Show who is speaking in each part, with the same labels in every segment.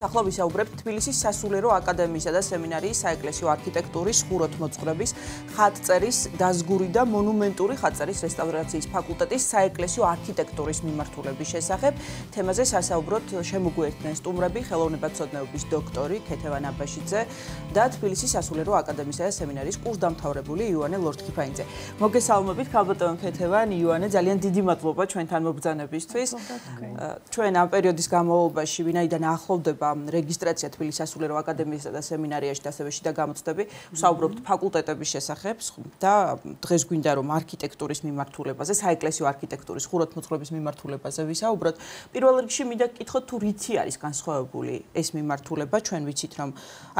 Speaker 1: ახლა ვისაუბრებთ თბილისის სასულიერო აკადემიისა და სემინარიის საეკლესიო არქიტექტურის, ხუროთმოძღვრების, ხატწერის, დაზგური და მონუმენტური ხატწერის რესტავრაციის ფაკულტეტის საეკლესიო არქიტექტურის მიმართულების შესახებ. თემაზე სასაუბროთ შემოგვიერთდნენ სტუმრები, ხელოვნებათმცოდნეობის დოქტორი ქეთევან აბაშიძე და თბილისის სასულიერო აკადემიისა და სემინარიის კურსდამთავრებული იოანე ლორთქიფანიძე. მოგესალმებით, ქალბატონ ქეთევან, იოანე, ძალიან დიდი მადლობა ჩვენთან მობრძანებისთვის. ჩვენ ამ პერიოდის განმავლობაში, ვინაიდან ახლოვდება რეგისტრაცია თბილისის სასულიერო აკადემიასა და სემინარიაში და ასევე შიდა გამოცდები, ვსაუბრობთ ფაკულტეტების შესახებ და დღეს გვინდა რომ არქიტექტურის მიმართულებაზე, საეკლესიო არქიტექტურის, ხუროთმოძღვრების მიმართულებაზე ვისაუბროთ. პირველ რიგში მინდა გკითხოთ თუ რითი არის განსხვავებული ეს მიმართულება, ჩვენ ვიცით რომ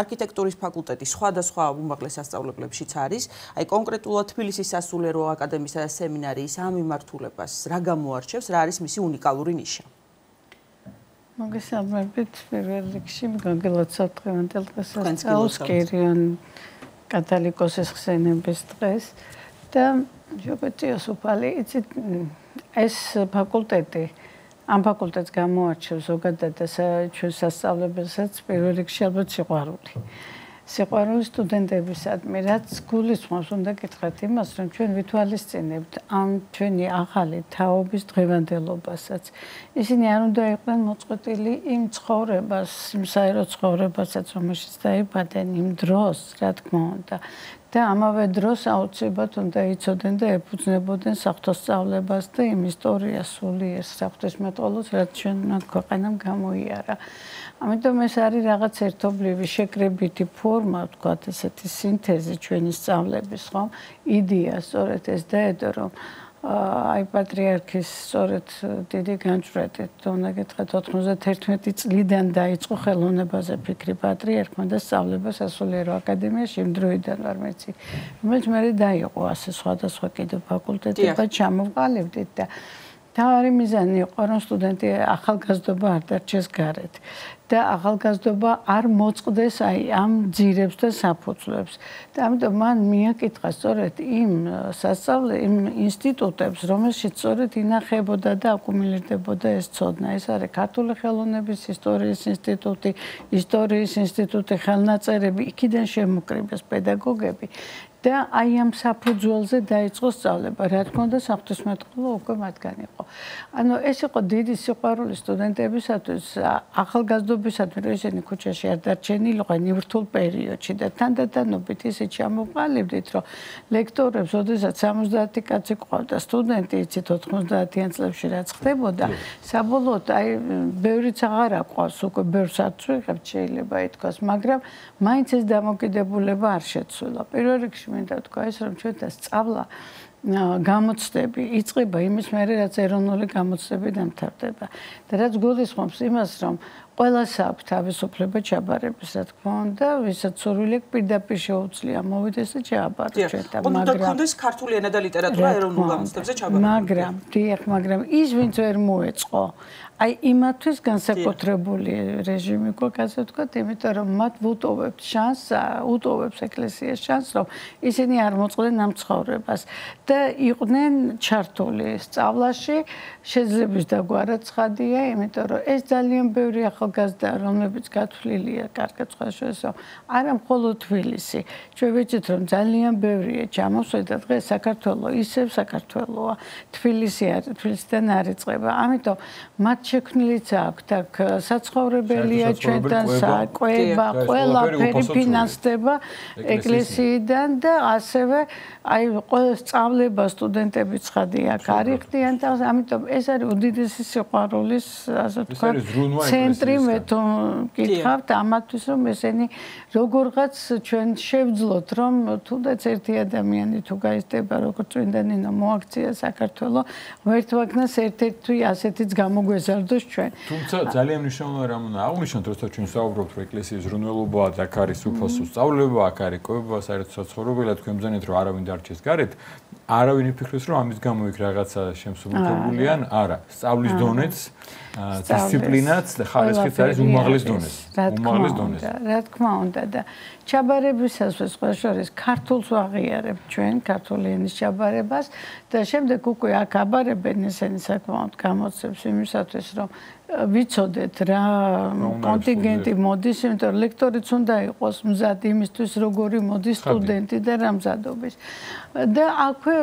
Speaker 1: არქიტექტურის ფაკულტეტი სხვადასხვა უმაღლეს სასწავლებლებშიც არის, აი კონკრეტულად თბილისის სასულიერო აკადემიისა და სემინარიის ამ მიმართულებას რა გამოარჩევს, რა არის მისი უნიკალური ნიშა?
Speaker 2: მოგესალმებით, პირველ რიგში მოგილოცავთ დღევანდელ დღესასწაულს, კირიონ კათალიკოსის ხსენების დღეს და ჯობეთიოს უფალი, იცით, ეს ფაკულტეტი, ამ ფაკულტეტს გამოარჩევს ზოგადად და ჩვენ სასწავლებელსაც პირველ რიგში ალბათ სიყვარული სტუდენტებისადმი, რაც გულისხმობს, უნდა გითხრათ იმას, რომ ჩვენ ვითვალისწინებთ ამ ჩვენი ახალი თაობის დღევანდელობასაც. ისინი არ უნდა იყვნენ მოწყვეტილი იმ ცხოვრებას, იმ საერო ცხოვრებასაც, რომელშიც დაიბადნენ იმ დროს, რა თქმა უნდა. და ამავე დროს აუცილებლად უნდა იცოდნენ და ეფუძნებოდნენ საღვთოსწავლებას და იმ ისტორიას სულიერს, საღვთისმეტყველოს, რაც ჩვენმა ქვეყანამ გამოიარა. ამიტომ ეს არის რაღაც ერთობლივი შეკრებითი ფორმა, ვთქვათ, ესეთი სინთეზი ჩვენი სწავლების, ხო? იდეა სწორედ ეს დაედო, რომ აი პატრიარქის სწორედ დიდი განჭვრეტით, უნდა გითხრათ 91 წლიდან დაიწყო ხელოვნებაზე ფიქრი პატრიარქმა და სწავლება სასულიერო აკადემიაში იმ დროიდან ვარ მეცი, რომელიც მე დაიყო ასე სხვადასხვა კიდევ ფაკულტეტებად ჩამოვყალიბდით და თავარი მიზანი იყო, რომ სტუდენტი ახალგაზრდობა არ დარჩეს გარეთ და ახალგაზრდობა არ მოწყდეს აი ამ ძირებს და საფუძვლებს. და ამიტომ მან მიაკითხა სწორედ იმ ინსტიტუტებს, რომელშიც სწორედ ინახებოდა და აკუმულირდებოდა ეს ცოდნა. ეს არის ქართული ხელოვნების ისტორიის ინსტიტუტი, ისტორიის ინსტიტუტი, ხელნაწერები, იქიდან შემოკრიბეს პედაგოგები. და აი ამ საფუძველზე დაიწყო სწავლება. რა თქმა უნდა, საღვთისმეტყველო უკვე მათგან იყო. ანუ ეს იყო დიდი სიყვარული სტუდენტებისათვის, ახალგაზრდობისათვის, რომ ისინი ქუჩაში არ დარჩენილიყო ნივთულ პერიოდში და თანდათანობით ისე ჩამოყალიბდით, რომ ლექტორებს, ოდესაც 70 კაცი ყავდა სტუდენტი, იცით 90-იან წლებში რაც ხდებოდა, საბოლოოდ აი ბევრიც აღარ აყვავს, უკვე ბევრს არ წვიღებთ შეიძლება ითქვას, მაგრამ მაინც ეს დამოკიდებულება არ შეცვლილა. პირველ რიგში მინდა თქვა ეს, რომ ჩვენთან სწავლა გამოცდები იწყება იმის მერე, რაც ეროვნული გამოცდები დამთავრდება. და რაც გულისხმობს იმას, რომ ყველას აქვს თავისუფლება ჩაბარების, რა თქმა უნდა, ვისაც სურვილი აქვს პირდაპირ შეუძლია მოვიდეს და ჩააბაროს ჩვენთან,
Speaker 1: მაგრამ უნდა გქონდეს ქართული ენა და ლიტერატურა ეროვნულ გამოცდებზე ჩაბარება.
Speaker 2: მაგრამ ის ვინც ვერ მოეწყო, აი იმათთვის განსაკუთრებული რეჟიმი გვაქვს, ასე ვთქვათ, იმიტომ რომ მათ ვუტოვებთ შანსს, უტოვებს ეკლესიას შანსს, რომ ისინი არ მოწყდნენ ამ ცხოვრებას და იყვნენ ჩართული სწავლაში, შეძლების დაგვარა ცხადია, იმიტომ რომ ეს ძალიან ბევრი ახალგაზრდა, რომლებიც გათვლილია, კარგად სხვადასხვა, არა მხოლოდ თბილისი. ჩვენ ვიცით, რომ ძალიან ბევრია ჩამოსვლა დღეს საქართველო ისევ საქართველოა, თბილისიდან არ იწყება. ამიტომ მათ შექმნილიც აქვთ აქ საცხოვრებელია ჩვენთან, საკვება, ყველაფერი ფინანსდება ეკლესიიდან და ასევე აი ყველა სწავლება სტუდენტები ცხადია აქ არ იხდიან და ამიტომ ეს არის უდიდესი სიყვარულის, ასე ვთქვათ, ცენტრი, მე თუ გითხავთ ამათთვის, რომ ესენი როგორღაც ჩვენ შევძლოთ, რომ თუნდაც ერთი ადამიანი თუ გაიზრდება, როგორც წმინდა ნინო მოაქცია საქართველო, ვერთვაგნას ერთ-ერთი ასეთიც გამოგვეზარდოს ჩვენ.
Speaker 3: თუმცა ძალიან მნიშვნელოვანი რამ უნდა აღვნიშნოთ, როცა ჩვენ საუბრობთ, რომ ეკლესიის ზრუნველობაა და აქ არის უფალსო სწავლება, აქ არის კვება, საერთოდ საცხოვრებელად თქვენ ბრძანეთ, რომ არავინ დარჩეს გარეთ, არავინ იფიქრებს, რომ ამის გამო იქ რაღაცა შემსუბუქებული ან არა. სწავლის დონეც დისციპლინაც და ხარისხიც არის უმაღლეს დონეზე.
Speaker 2: რა თქმა უნდა და ჩაბარებისას სხვა შორის ქართულს ვაღიარებთ ჩვენ, ქართული ენის ჩაბარებას და შემდეგ უკვე აქ აბარებენ ესენი საკმაოდ გამოცემს იმისათვის, რომ ვიცოდეთ რა კონტინგენტი მოდის, იმიტომ რომ ლექტორიც უნდა იყოს მზად იმისთვის, როგორი მოდის სტუდენტი და რა მზადობის. და აქვე,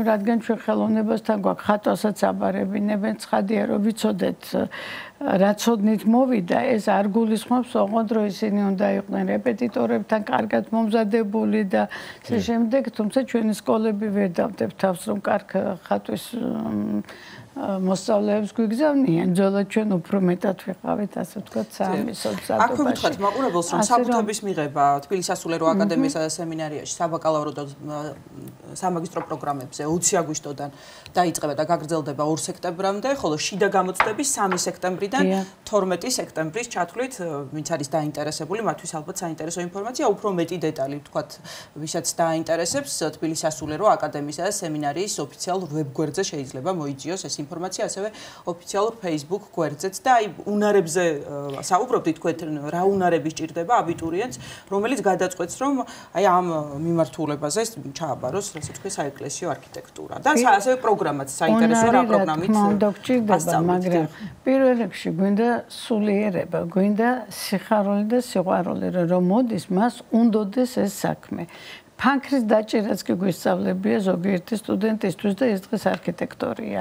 Speaker 2: რადგან ჩვენ ხელოვნებასთან გვაქვს ხატვასაც აბარებინებენ, ცხადია რომ ვიცოდეთ რა ცოდნით მოვიდა, ეს არ გულისხმობს ოღონდ რომ ისინი უნდა იყვნენ რეპეტიტორებთან კარგად მომზადებული და ასე შემდეგ, თუმცა ჩვენი სკოლები ვერ დავდებთ თავს რომ კარგ ხატვის მოსწავლეებს გვიგზავნიან, ძველად ჩვენ უფრო მეტად ვიყავით, ასე ვთქვათ, საამისო მზადობაში.
Speaker 1: აქვე ვთქვათ მაყურებელს, რომ საფუძვების მიღება თბილისის სასულიერო აკადემიასა და სემინარიაში საბაკალავრო და სამაგისტრო პროგრამებზე 20 აგვისტოდან დაიწყება და გაგრძელდება 2 სექტემბრამდე, ხოლო შიდა გამოცდები 3 სექტემბრიდან 12 სექტემბრის ჩათვლით, ვინც არის დაინტერესებული, მათთვის ალბათ საინტერესო ინფორმაცია, უფრო მეტი დეტალი ვთქვათ, ვისაც დაინტერესებს, თბილისის სასულიერო აკადემიისა და სემინარიის ოფიციალურ ვებგვერდზე შეიძლება მოიძიოს ეს ინფორმაცია, ასევე ოფიციალურ Facebook გვერდზეც და აი უნარებზე საუბრობთ, თქვენ რა უნარები სჭირდება აბიტურიენტს, რომელიც გადაწყვეტს, რომ აი ამ მიმართულებაზე ჩააბაროს, ასე თქვენ, საეკლესიო არქიტექტურა. და ასევე პროგრამაც საინტერესო რა პროგრამით
Speaker 2: გჭირდება, მაგრამ პირველ რიგში გვინდა სულიერება, გვინდა სიხარული და სიყვარული, რომ მოდის მას უნდოდეს ეს საქმე. ფანქრის დაჭერაც კი გვისწავლებია ზოგიერთი სტუდენტისთვის და ეს დღეს არქიტექტორია.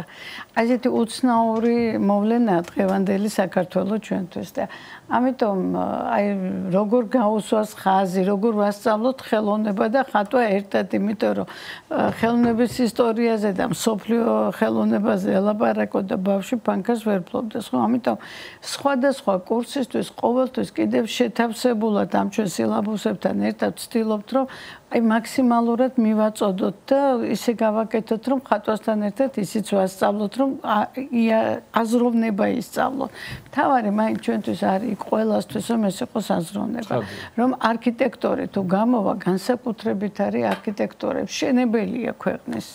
Speaker 2: აი ესეთი უცნაური მოვლენაა დღევანდელი საქართველოს ჩვენთვის და ამიტომ აი როგორ გაუსვას ხაზი, როგორ ვასწავლოთ ხელოვნება და ხატვა ერთად, იმიტომ რომ ხელოვნების ისტორიაზე და მსოფლიო ხელოვნებაზე ელაპარაკო და ბავშვი ფანქრს ვერ ფლობდეს, ხო? ამიტომ სხვადასხვა კურსისთვის ყოველთვის კიდევ შეთავსებულად ამ ჩვენ სილაბუსებთან ერთად ვცდილობთ, რომ აი მაქსიმალურად მივაწოდოთ და ისე გავაკეთოთ, რომ ხატვასთან ერთად ისიც ვასწავლოთ, რომ აზროვნება ისწავლოთ. თავარი მაინც ჩვენთვის არის ყველასთვის, რომ ეს იყოს აზროვნება. რომ არქიტექტორი თუ გამოვა, განსაკუთრებით არის არქიტექტორებს შენებელია ქვეყნის.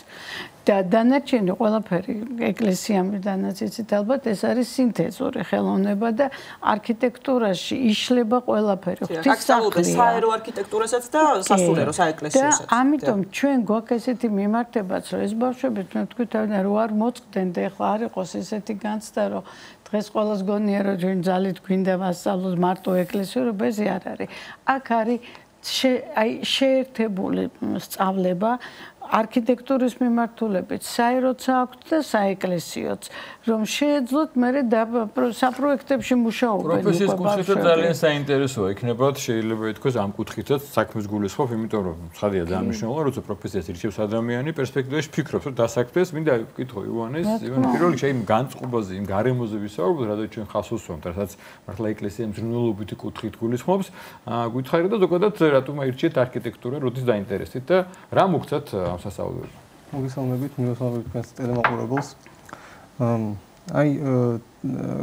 Speaker 2: და დანარჩენი ყველაფერი ეკლესიამდანაც იცით ალბათ ეს არის სინთეზური ხელოვნება და არქიტექტურაში იშლება ყველაფერი ღვთისმსახურია
Speaker 1: საერო არქიტექტურასაც და სასულიერო საეკლესიოსაც
Speaker 2: და ამიტომ ჩვენ გვაქვს ესეთი მიმართებაც რომ ეს ბავშვები თქვენ თქვენ რო არ მოწყდნენ და ეხლა არ იყოს ესეთი განცდა რომ დღეს ყველას გონია რომ ჩვენ ძალით გვინდა ვასწავლოთ მარტო ეკლესიურობაზე არ არის აქ არის აი შეერთებული სწავლება არქიტექტურის მიმართულებით საეროც აქვს და საეკლესიოც რომ შეეძლოთ მე საპროექტებში მუშაობენ
Speaker 3: პროფესიის კუთხითაც ძალიან საინტერესოა იქნებათ შეიძლება ითქვას ამ კუთხითაც საქმის გულისხმობ იმიტომ რომ ცხადია ძალიან მნიშვნელოვანია როცა პროფესიას ირჩევს ადამიანი პერსპექტივაში ფიქრობს რომ დასაქმდეს მინდა ვკითხო ივანეს პირველ რიგში იმ განწყობაზე იმ გარემოზე ვისაუბროთ რადგან ჩვენ ხას უსვამთ რასაც მართლა ეკლესია მზრუნველობითი კუთხით გულისხმობს გითხარით და ზოგადად რატომ აირჩიეთ არქიტექტურა როდის დაინტერესდით და რა მოგცათ სასწავლებლად.
Speaker 4: მოგესალმებით, მივესალმებით თქვენს ტელემაყურებელს. აი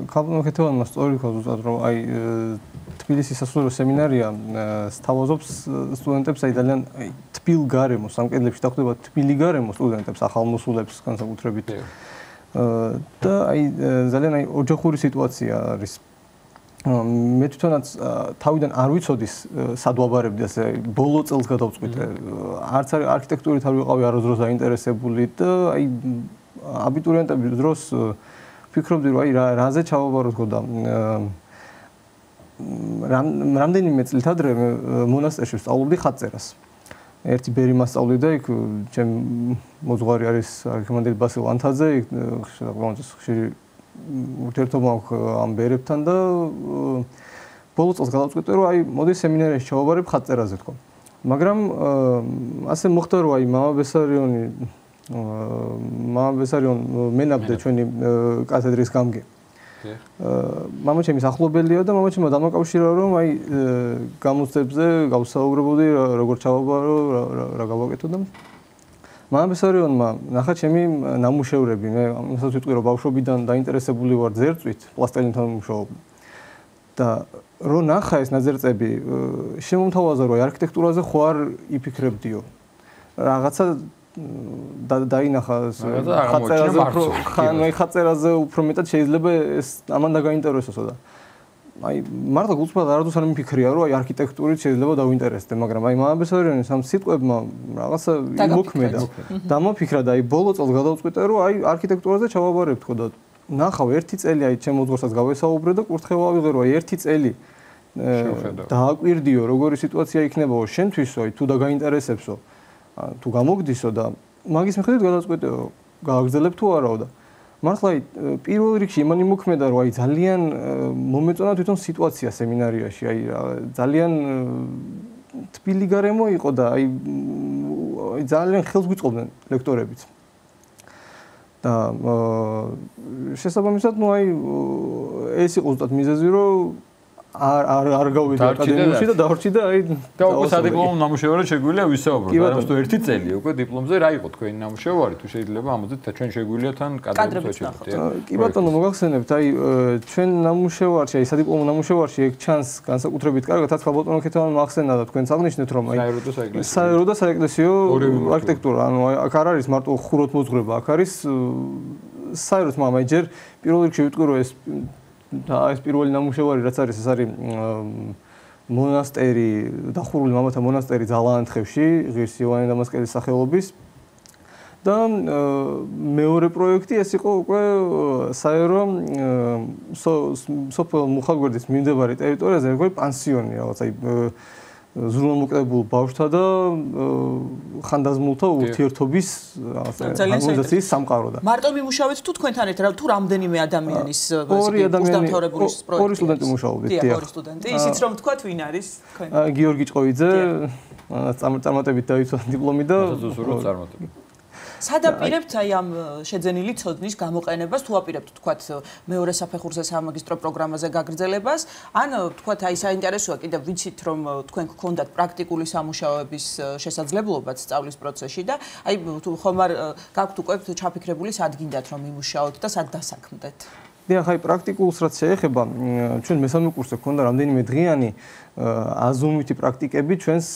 Speaker 4: ქალბატონმა სწორი თქვა ზუსტად რომ აი თბილისის სასულიერო სემინარია სთავაზობს სტუდენტებს აი ძალიან აი თბილ გარემოს, ამ კედლებში დახვდება თბილი გარემო სტუდენტებს, ახალმოსულებს განსაკუთრებით. და აი ძალიან აი ოჯახური სიტუაცია არის. მე თვითონაც თავიდან არ ვიცოდი სად ვაბარებდი ასე ბოლო წელს გადავწყვიტე არც არქიტექტურით არ ვიყავი არასდროს დაინტერესებული და აი აბიტურიენტების დროს ფიქრობდი რომ აი რაზე ჩავაბაროთ და რამდენიმე წლით ადრე მონასტერში ვსწავლობდი ხატწერას ერთი ბერი მასწავლიდა იქ ჩემ მოძღვარი არის არქიმანდრიტ ბასილ ანთაძე იქ ხშირი ურთიერთობა ამ ბერებთან და ბოლო წელს გადავწყვიტე რომ აი მოდი სემინარიაში ჩავაბარებ ხატწერაზე თქო. მაგრამ ასე მოხდა რომ აი მამა ბესარიონ მენაბდე ჩვენი კათედრის გამგე. მამაჩემის ახლობელია და მამაჩემმა დამაკავშირა რომ აი გამოცდებზე გავსაუბრებოდი როგორ ჩავაბარო რა გავაკეთო და მამა ბესარიონმა ნახა ჩემი ნამუშევრები მე ამასაც ვიტყვი რომ ბავშვობიდან დაინტერესებული ვარ ძერწვით პლასტელინთან მუშაობ და რო ნახა ეს ნაძერწები შემომთავაზა რომ არქიტექტურაზე ხო არ იფიქრებდიო რაღაცა დაინახა ხატწერაზე უფრო მეტად შეიძლება ეს ამან დაგაინტერესოსო და აი მართლა გულწრფელად არასდროს არ მიფიქრია რომ აი არქიტექტურით შეიძლება დავინტერესდე მაგრამ აი მამა ბესარიონის ამ სიტყვებმა რაღაცა იმოქმედა და მოფიქრა და აი ბოლო წელს გადავწყვიტე რომ აი არქიტექტურაზე ჩავაბარებ თქო და ნახავ ერთი წელი აი ჩემ მოძღვრსაც გავესაუბრე და კურთხევა ავიღე რომ აი ერთი წელი დააკვირდიო როგორი სიტუაცია იქნებაო შენთვისო აი თუ დაგაინტერესებსო თუ გამოგდისო და მაგის მიხედვით გადაწყვეტეო გააგრძელებ თუ არაო და მართლა აი პირველ რიგში იმანი მოქმედა რომ აი ძალიან მომეწონა თვითონ სიტუაცია სემინარიაში აი ძალიან თბილი გარემო იყო და აი ძალიან ხელს გვიწყობდნენ ლექტორებიც და შესაბამისად ნუ აი ეს იყო ზუსტად მიზეზი რომ არ გავიდი აკადემიაში და დავრჩი და აი
Speaker 3: და უკვე სადიპლომო ნამუშევარად შეგვიძლია ვისაუბროთ. არა უბრალოდ ერთი წელი უკვე დიპლომზე რა იყო თქვენი ნამუშევარი თუ შეიძლება ამაზე ჩვენ შეგვიძლია თან კადრებს ვაჩვენოთ.
Speaker 4: კი ბატონო მოგახსენებთ აი ჩვენ ნამუშევარში აი სადიპლომო ნამუშევარში ეგ ჩანს განსაკუთრებით კარგად თაც ბატონო ქეთევანმა ახსენა და თქვენც აღნიშნეთ რომ აი საერო და საეკლესიო არქიტექტურა ანუ აქ არ არის მარტო ხუროთმოძღვრება აქ არის საეროთ მაგრამ აი ჯერ პირველ რიგში ვიტყვი რომ და ეს პირველი ნამუშევარი რაც არის ეს არის მონასტერი დახურული მამათა მონასტერი ძალაანთხევში ღირს იოანე დამასკელის სახელობის და მეორე პროექტი ეს იყო უკვე საერო სოფელ მუხაგვერდის მიმდებარე ტერიტორიაზე როგორი პანსიონი რაღაც აი ზრუნავმოკლებულ ბავშვთა და ხანდაზმულთა ურთიერთობის ორგანიზაციის სამყარო და
Speaker 1: მარტო მიმუშავეთ თუ თქვენთან ერთად თუ რამდენიმე ადამიანის გუსტამთავრებული პროექტი
Speaker 4: ორი სტუდენტი მუშაობდით
Speaker 1: დიახ ორი სტუდენტი ისიც რომ თქვათ ვინ არის თქვენ
Speaker 4: გიორგი ჭყოვიძე წარმატებით დაიცვა დიპლომი და
Speaker 3: უზუსტად წარმატებით
Speaker 1: სად აპირებთ აი ამ შეძენილი ცოდნის გამოყენებას თუ აპირებთ თქვათ მეორე საფეხურზე სამაგისტრო პროგრამაზე გაგრძელებას ან თქვათ აი საინტერესოა კიდევ ვიცით რომ თქვენ გქონდათ პრაქტიკული სამუშაოების შესაძლებლობაც სწავლის პროცესში და აი თუ ხომ არ გაქვთ უკვე ჩაფიქრებული სად გინდათ რომ იმუშაოთ და სად დასაქმდეთ
Speaker 4: დიახ აი პრაქტიკულს რაც შეეხება ჩვენ მესამე კურსზე გქონდა რამდენიმე დღიანი აზომვითი პრაქტიკები ჩვენს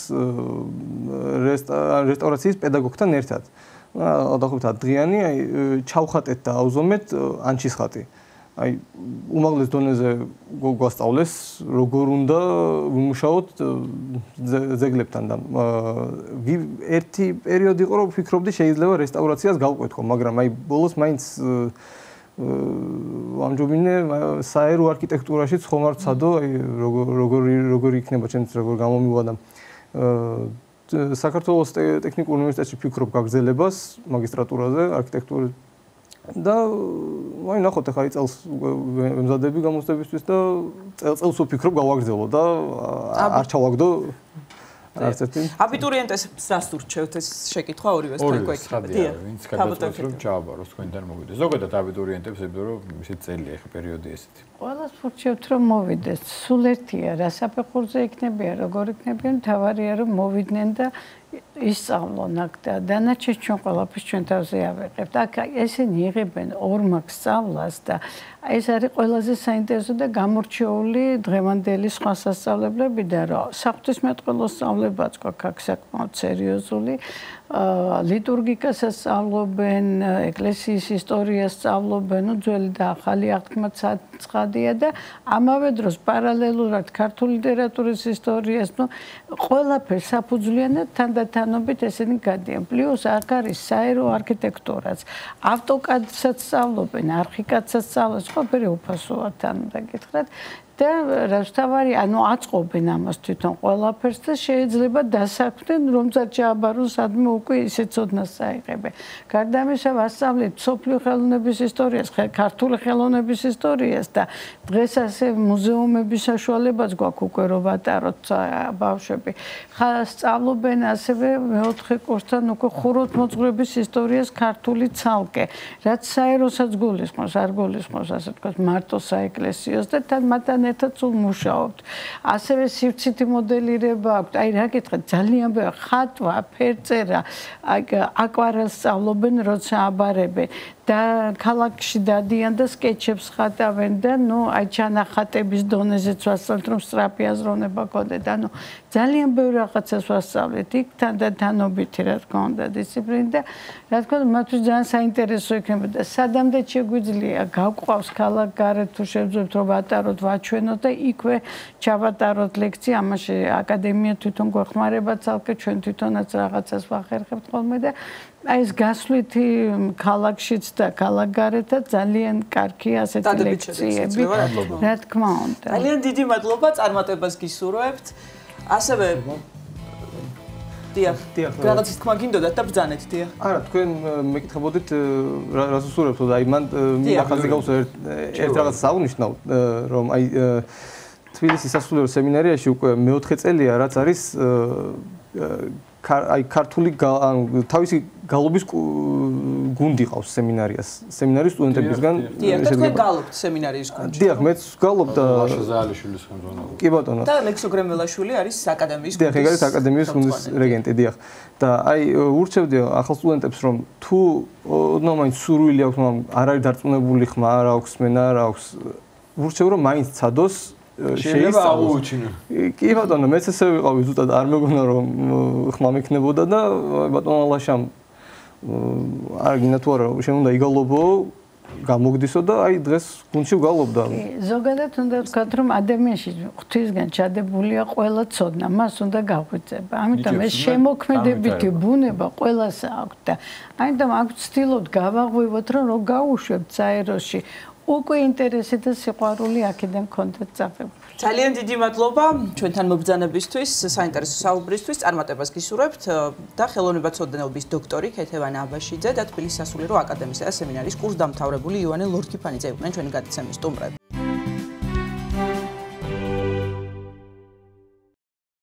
Speaker 4: რესტავრაციის პედაგოგთან ერთად დაახლოებით დღიანი აი ჩავხატეთ და ავზომეთ ანჩის ხატი. აი უმაღლეს დონეზე გვასწავლეს როგორ უნდა ვიმუშაოთ ზეგლებთან და ერთი პერიოდი იყო რომ ვფიქრობდი შეიძლება რესტავრაციას გავყვეთქო, მაგრამ აი ბოლოს მაინც ამჯობინე საერო არქიტექტურაშიც ხომ არ ვცადო, აი როგორი იქნება ჩემთვის როგორ გამომივა და საქართველოს ტექნიკურ უნივერსიტეტში ვფიქრობ გაგრძელებას მაგისტრატურაზე არქიტექტურის და აი ნახოთ ახლა წელს ვემზადები გამოცდებისთვის და წელს ვფიქრობ გავაგრძელო და არ ჩავაგდო არც ერთი
Speaker 1: აბიტურიენტებს რას ურჩევთ ეს შეკითხვა ორივესთან გვექნება
Speaker 3: დიახ ვინც გადაწყვეტს რომ ჩააბაროს თქვენთან მოვიდეს ზოგადად აბიტურიენტებს ებდო რომ ისეთ წელია ხე პერიოდი ესეთი
Speaker 2: ყველას ვურჩევთ რომ მოვიდეს სულ ერთია რა საფეხურზე იქნებიან როგორ იქნებიან თავარია რომ მოვიდნენ და ისწავლონ აქ და დანარჩენ ჩვენ ყველაფერს ჩვენ თავზე ავიღებთ აქ ესენი იღებენ ორმაგ სწავლას და ეს არის ყველაზე საინტერესო და გამორჩეული დღევანდელი სხვა სასწავლებლებიდან რომ საღვთისმეტყველოს სწავლებაც გვაქვს აქ საკმაოდ სერიოზული ლიტურგიკას სწავლობენ ეკლესიის ისტორიას სწავლობენ ნუ ძველი და ახალი აღთქმაც ცხადია და ამავე დროს პარალელურად ქართული ლიტერატურის ისტორიას ნუ ყველაფერს საფუძვლიანად თანდათანობით ესენი გადიან პლუს აქ არის საერო არქიტექტურაც ავტოკადსაც სწავლობენ არქიკადსაც სწავლობენ ყველაფერი უფასოა თან უნდა გითხრათ და რასთავარი ანუ აწყობენ ამას თვითონ ყველაფერს და შეიძლება დასაქმდნენ რომ წააბარონ სადმე უკვე ისე ცოდნას აიღებენ. გარდა ამისა ვასწავლეთ სოფლიო ხელოვნების ისტორიას, ქართული ხელოვნების ისტორიას და დღეს ასე მუზეუმების საშუალებაც გვაქვს უკვე რომ ვატაროთ ბავშვები. სწავლობენ ასევე მეოთხე კურსთან უკვე ხუროთმოძღვრების ისტორიას ქართული ცალკე, რაც საეროსაც გულისხმობს, არ გულისხმობს ასე თქვა მარტო საეკლესიოს და თან მათთან ერთად სულ მუშაობთ. ასევე სივრცითი მოდელირება აქვს. აი რა გითხრათ, ძალიან ბევრი ხატვა, ფერწერა, აკვარელს სწავლობენ, როცა აბარებენ. და ქალაქში დადიან და სკეჩებს ხატავენ და ნუ აი ჩანახატების დონეზეც ვასწავლეთ რომ სწრაფი აზროვნება გქონდეთ. ანუ ძალიან ბევრი რაღაცას ვასწავლეთ. იქ თანდათანობითი რა თქმა უნდა დისციპლინა და რა თქმა უნდა მათთვის ძალიან საინტერესო იქნება და სადამდე შეგვიძლია გავყავს ქალაქ გარეთ თუ შევძლებთ რომ ვატაროთ, დავაჩვენოთ და იქვე ჩავატაროთ ლექცია, ამაში აკადემია თვითონ გვეხმარება ცალკე, ჩვენ თვითონაც რაღაცას ვახერხებთ ხოლმე და აი ეს გასვლითი ქალაქშიც და ქალაქგარეთაც ძალიან კარგია ასეთი ლექციები. რა თქმა უნდა.
Speaker 1: ძალიან დიდი მადლობა, წარმატებას გისურვებთ. ასევე დიახ, რაღაცის თქმა გინდოდათ და ბრძანეთ, დიახ.
Speaker 4: არა, თქვენ მეკითხებოდით რას უსურვებთ და აი მან ახალზე გავუსვა ერთ რაღაცას აღნიშნავ, რომ აი თბილისის სასულიერო სემინარიაში უკვე მეოთხე წელია, რაც არის აი ქართული თავისი გალობის გუნდი ყავს სემინარიას. სემინარის სტუდენტებისგან
Speaker 1: დიახ, და თქვენ გალობთ სემინარიის გუნდში.
Speaker 4: დიახ, მეც გალობ და
Speaker 3: ლაშა ზაალიშვილის ხელმძღვანელობით.
Speaker 4: კი ბატონო.
Speaker 1: და ლექსო გრემელაშვილი არის აკადემიის გუნდის.
Speaker 4: დიახ, ეგ არის აკადემიის გუნდის რეგენტი, დიახ. და აი ურჩევდი ახალ სტუდენტებს, რომ თუ ოდნავ მაინც სურვილი აქვს, მაგრამ არ არის დარწმუნებული ხმა არ აქვს, მენა არ აქვს, ურჩევ რომ მაინც ცადოს
Speaker 3: შეიძლება აღუჩინო.
Speaker 4: კი ბატონო, მეც ესე ვიყავი, ზუსტად არ მეგონა რომ ხმა მექნებოდა და ბატონო ლაშამ არ გინდა თუ არა, შენ უნდა იგალობო, გამოგდისო და აი დღეს გუნდში ვგალობდა.
Speaker 2: ზოგადად უნდა ვთქვათ, რომ ადამიანში ღვთისგან ჩადებულია ყველა ცოდნა, მას უნდა გაღვიძება. ამიტომ ეს შემოქმედებითი ბუნება ყველას აქვს და ამიტომ აქ ვცდილობთ გავაღვივოთ, რომ რო გავუშვებთ საეროში უკვე ინტერესი და სიყვარული აქედან გქონდეთ წაღებული.
Speaker 1: ძალიან დიდი მადლობა ჩვენთან მობრძანებისთვის, საინტერესო საუბრისთვის, წარმატებას გისურვებთ და ხელოვნებაცოდნეობის დოქტორი ქეთევანა აბაშიძე და თბილისის სასულიერო აკადემიისა და სემინარიის კურსდამთავრებული ივანე ლორთქიფანიძე იყვნენ ჩვენი გადაცემის სტუმრები.